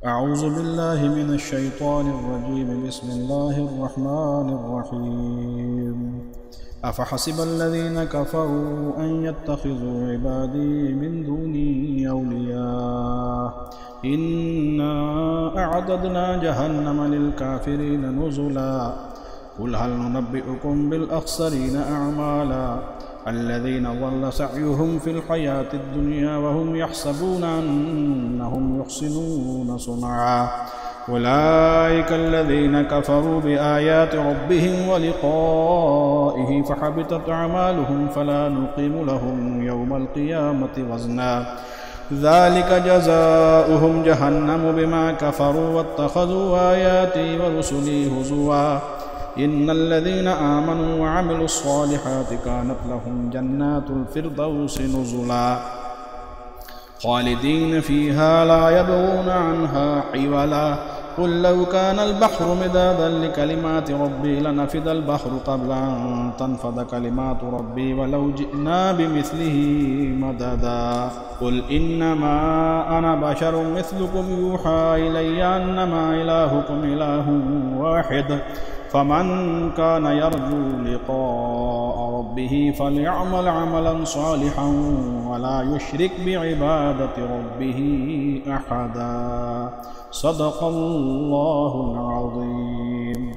أعوذ بالله من الشيطان الرجيم. بسم الله الرحمن الرحيم. أفحسب الذين كفروا أن يتخذوا عبادي من دوني أولياء إنا أعددنا جهنم للكافرين نزلا قل هل ننبئكم بالأخسرين أعمالا الذين ضل سعيهم في الحياة الدنيا وهم يحسبون أنهم يحسنون صنعا أولئك الذين كفروا بآيات ربهم ولقائه فحبطت أعمالهم فلا نقيم لهم يوم القيامة وزنا ذلك جزاؤهم جهنم بما كفروا واتخذوا آياتي ورسلي هزوا إن الذين آمنوا وعملوا الصالحات كانت لهم جنات الفردوس نزلا خالدين فيها لا يبغون عنها حولا قل لو كان البحر مدادا لكلمات ربي لنفد البحر قبل أن تنفد كلمات ربي ولو جئنا بمثله مددا قل إنما أنا بشر مثلكم يوحى إلي أنما إلهكم إله واحد فمن كان يرجو لقاء ربه فليعمل عملا صالحا ولا يشرك بعبادة ربه أحدا. صدق الله العظيم.